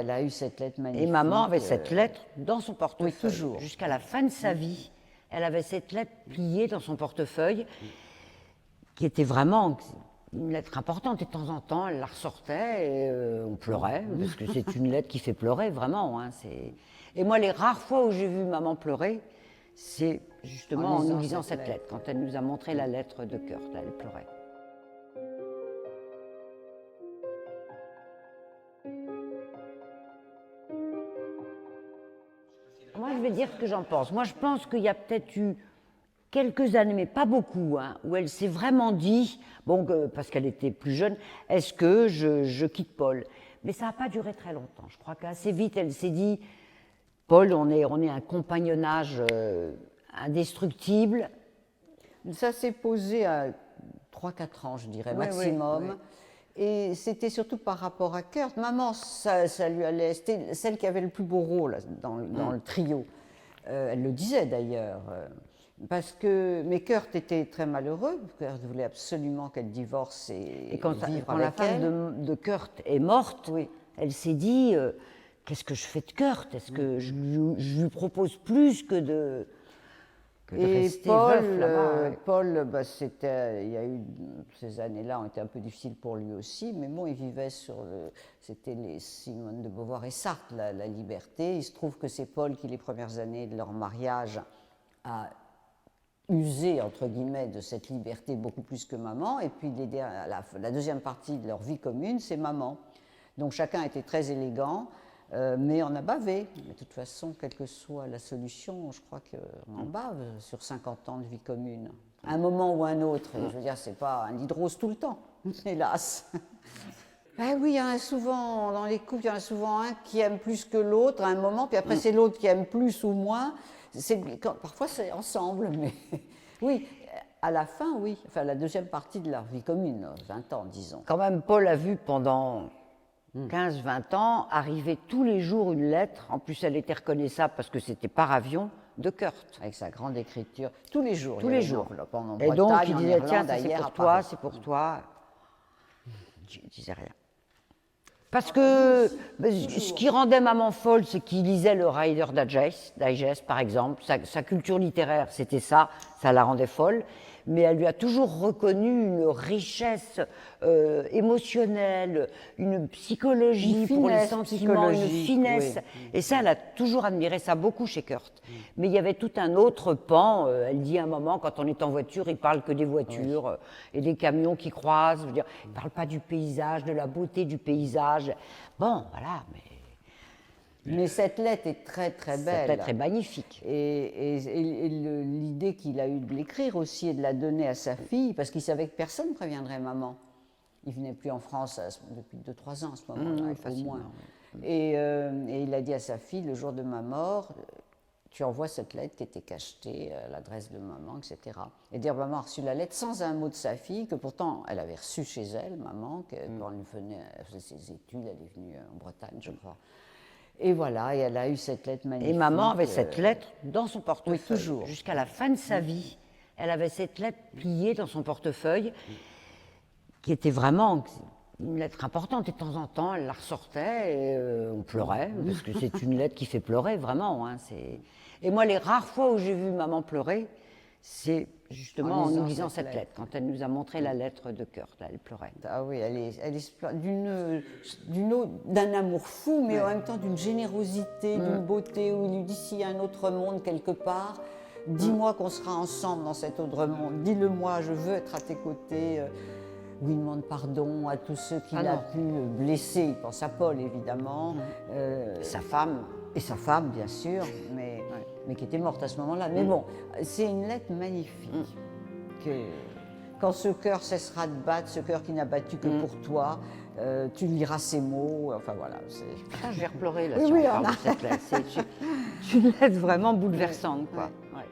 Elle a eu cette lettre magnifique. Et maman avait cette lettre dans son portefeuille. Oui, toujours. Jusqu'à la fin de sa vie, elle avait cette lettre pliée dans son portefeuille, qui était vraiment une lettre importante. Et de temps en temps, elle la ressortait et on pleurait, parce que c'est une lettre qui fait pleurer, vraiment. Hein, et moi, les rares fois où j'ai vu maman pleurer, c'est justement en nous lisant cette lettre. Quand elle nous a montré la lettre de Kurt, là, elle pleurait. Moi, je vais dire ce que j'en pense. Moi, je pense qu'il y a peut-être eu quelques années, mais pas beaucoup, hein, où elle s'est vraiment dit, bon, parce qu'elle était plus jeune, est-ce que je quitte Paul? Mais ça n'a pas duré très longtemps. Je crois qu'assez vite, elle s'est dit, Paul, on est un compagnonnage indestructible. Ça s'est posé à 3-4 ans, je dirais, maximum. Oui. Et c'était surtout par rapport à Kurt. Maman, ça lui allait. C'était celle qui avait le plus beau rôle dans le trio. Elle le disait d'ailleurs. Mais Kurt était très malheureux. Kurt voulait absolument qu'elle divorce et quand vivre la avec elle. femme de Kurt est morte, elle s'est dit, qu'est-ce que je fais de Kurt? Est-ce que je lui propose plus que de rester veuf là-bas? Paul, il y a eu ces années-là ont été un peu difficiles pour lui aussi, mais bon, il vivait c'était les Simone de Beauvoir et Sartre, la liberté. Il se trouve que c'est Paul qui, les premières années de leur mariage, a usé, entre guillemets, de cette liberté beaucoup plus que maman, et puis la deuxième partie de leur vie commune, c'est maman. Donc chacun était très élégant, mais on a bavé. Mais de toute façon, quelle que soit la solution, je crois qu'on bave sur 50 ans de vie commune. À un moment ou un autre, je veux dire, c'est pas un lit de rose tout le temps, hélas. Ben oui, il y en a souvent, dans les couples, il y en a souvent un qui aime plus que l'autre à un moment, puis après c'est l'autre qui aime plus ou moins. Parfois c'est ensemble, mais oui, à la fin, oui. Enfin, la deuxième partie de leur vie commune, 20 ans, disons. Quand même, Paul a vu pendant 15-20 ans arriver tous les jours une lettre. En plus, elle était reconnaissable parce que c'était par avion de Kurt. Avec sa grande écriture, tous les jours. Tous les jours. En et donc, il disait, Irlande, tiens, c'est pour toi, c'est pour toi. Je ne disais rien. Parce que ce qui rendait maman folle, c'est qu'il lisait le Reader's Digest, par exemple. Sa culture littéraire, c'était ça la rendait folle. Mais elle lui a toujours reconnu une richesse émotionnelle, une psychologie pour les sentiments, une finesse. Oui. Et ça, elle a toujours admiré ça beaucoup chez Kurt. Mais il y avait tout un autre pan. Elle dit à un moment, quand on est en voiture, il parle que des voitures et des camions qui croisent. Je veux dire, il ne parle pas du paysage, de la beauté du paysage. Bon, voilà, mais cette lettre est très très belle. Cette lettre est magnifique. Et l'idée qu'il a eue de l'écrire aussi et de la donner à sa fille, parce qu'il savait que personne ne préviendrait maman. Il ne venait plus en France depuis 2-3 ans à ce moment-là, au moins. Et il a dit à sa fille, le jour de ma mort, tu envoies cette lettre qui était cachetée à l'adresse de maman, etc. Et dire, maman a reçu la lettre sans un mot de sa fille, que pourtant elle avait reçue chez elle, maman, quand elle faisait ses études, elle est venue en Bretagne, je crois. Et voilà, et elle a eu cette lettre magnifique. Et maman avait cette lettre dans son portefeuille. Oui, toujours. Jusqu'à la fin de sa vie, elle avait cette lettre pliée dans son portefeuille, qui était vraiment une lettre importante. Et de temps en temps, elle la ressortait et on pleurait, parce que c'est une lettre qui fait pleurer, vraiment. Hein, et moi, les rares fois où j'ai vu maman pleurer, c'est justement en nous lisant cette lettre. Quand elle nous a montré la lettre de Kurt, là, elle pleurait. Ah oui, elle est d'un amour fou, mais en même temps d'une générosité, d'une beauté, où il lui dit, s'il y a un autre monde quelque part, dis-moi qu'on sera ensemble dans cet autre monde, dis-le-moi, je veux être à tes côtés. Où il demande pardon à tous ceux qu'il a pu blesser. Il pense à Paul, évidemment. Sa femme. Et sa femme, bien sûr, mais qui était morte à ce moment-là. Mais bon, c'est une lettre magnifique. Quand ce cœur cessera de battre, ce cœur qui n'a battu que pour toi, tu liras ces mots. Enfin voilà. Je vais replorer là si on parle de cette lettre. C'est une lettre vraiment bouleversante, quoi. Ouais.